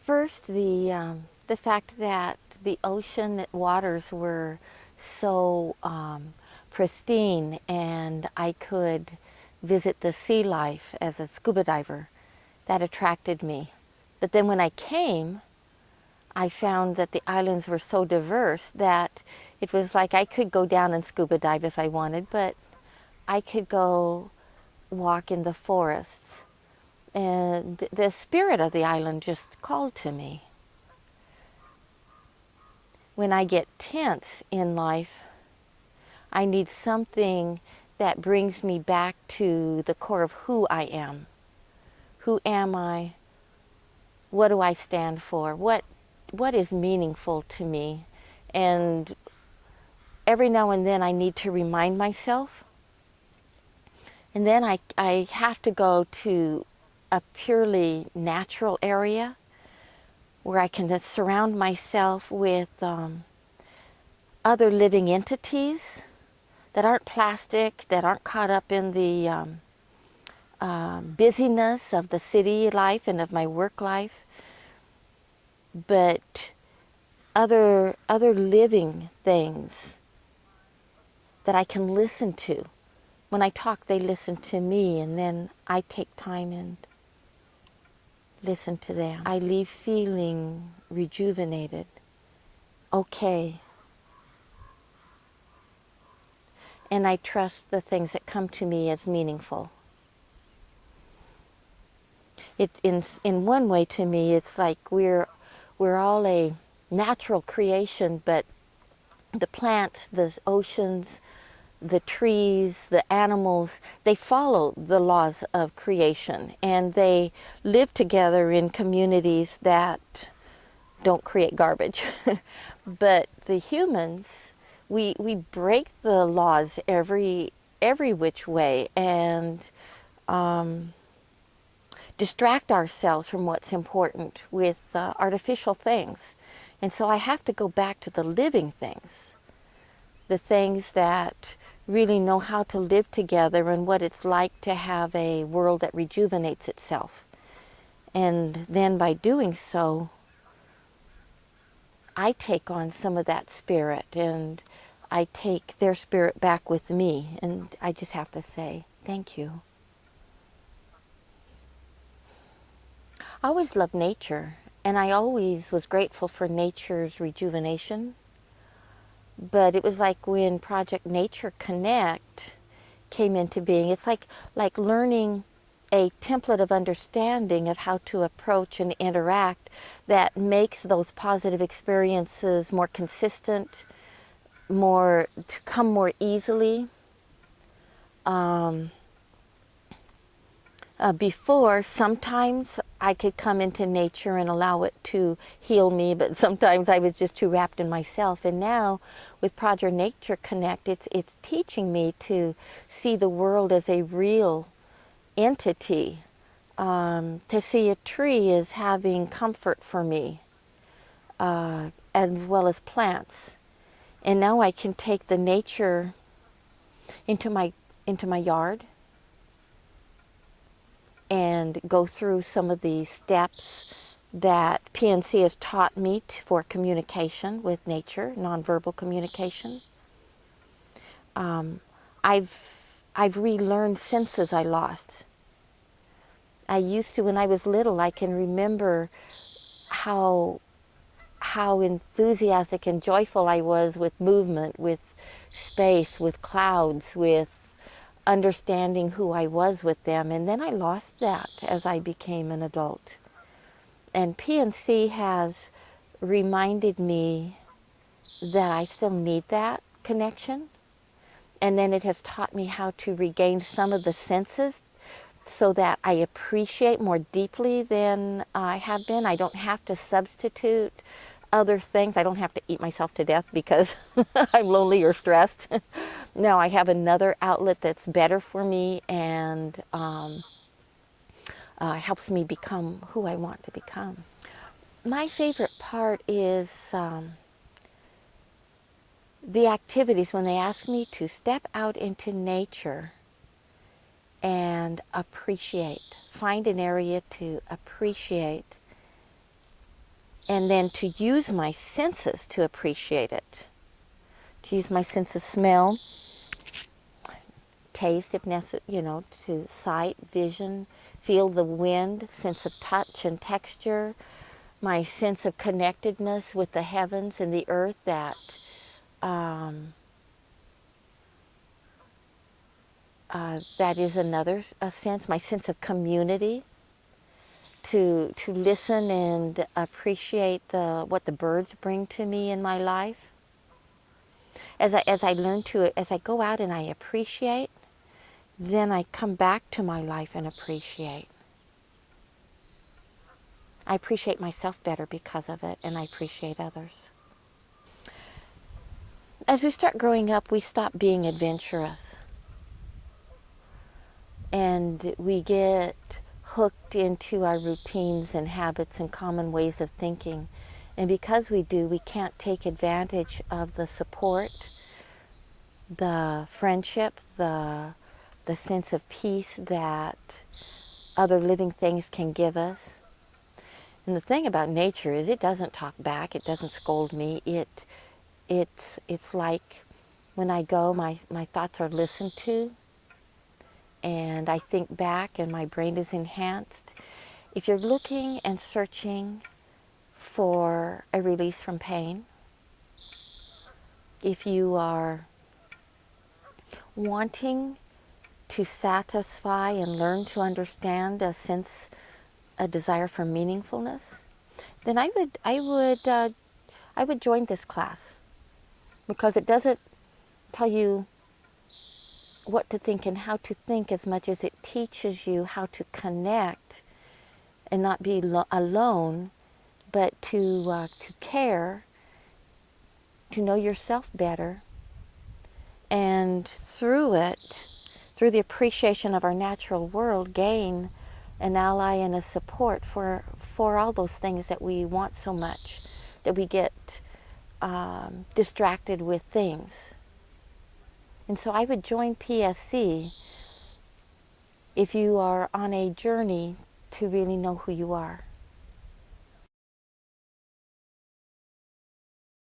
First, the fact that the ocean waters were so pristine, and I could visit the sea life as a scuba diver. That attracted me. But then when I came, I found that the islands were so diverse that it was like I could go down and scuba dive if I wanted, but I could go walk in the forests. And the spirit of the island just called to me. When I get tense in life, I need something that brings me back to the core of who I am. Who am I? What do I stand for? What is meaningful to me? And every now and then I need to remind myself. And then I have to go to a purely natural area where I can just surround myself with other living entities that aren't plastic, that aren't caught up in the busyness of the city life and of my work life, but other living things that I can listen to. When I talk, they listen to me, and then I take time and listen to them. I leave feeling rejuvenated, okay. And I trust the things that come to me as meaningful. In one way, to me, it's like we're all a natural creation, but the plants, the oceans, the trees, the animals, they follow the laws of creation, and they live together in communities that don't create garbage. But the humans, we break the laws every which way, and distract ourselves from what's important with artificial things. And so I have to go back to the living things, the things that really know how to live together and what it's like to have a world that rejuvenates itself. And then by doing so, I take on some of that spirit, and I take their spirit back with me. And I just have to say, thank you. I always loved nature, and I always was grateful for nature's rejuvenation. But it was like when Project Nature Connect came into being, it's like learning a template of understanding of how to approach and interact that makes those positive experiences more consistent, to come more easily. Before, sometimes I could come into nature and allow it to heal me, but sometimes I was just too wrapped in myself. And now, with Project Nature Connect, it's teaching me to see the world as a real entity, to see a tree as having comfort for me, as well as plants. And now I can take the nature into my yard and go through some of the steps that PNC has taught me for communication with nature, nonverbal communication. I've relearned senses I lost. I used to, when I was little, I can remember how enthusiastic and joyful I was with movement, with space, with clouds, with understanding who I was with them. And then I lost that as I became an adult. And PNC has reminded me that I still need that connection. And then it has taught me how to regain some of the senses so that I appreciate more deeply than I have been. I don't have to substitute other things. I don't have to eat myself to death because I'm lonely or stressed. No, I have another outlet that's better for me and helps me become who I want to become. My favorite part is the activities when they ask me to step out into nature and appreciate, find an area to appreciate and then to use my senses to appreciate it. To use my sense of smell, taste if necessary, to sight, vision, feel the wind, sense of touch and texture, my sense of connectedness with the heavens and the earth, that that is another sense, my sense of community, to listen and appreciate what the birds bring to me in my life. As I go out and I appreciate, then I come back to my life and appreciate. I appreciate myself better because of it, and I appreciate others. As we start growing up, we stop being adventurous. And we get hooked into our routines and habits and common ways of thinking. And because we do, we can't take advantage of the support, the friendship, the sense of peace that other living things can give us. And the thing about nature is it doesn't talk back, it doesn't scold me. It's like when I go, my thoughts are listened to, and I think back and my brain is enhanced. If you're looking and searching for a release from pain, if you are wanting to satisfy and learn to understand a desire for meaningfulness, then I would join this class, because it doesn't tell you what to think and how to think as much as it teaches you how to connect and not be alone, but to care, to know yourself better, and through the appreciation of our natural world, gain an ally and a support for all those things that we want so much, that we get distracted with things. And so I would join PSC if you are on a journey to really know who you are.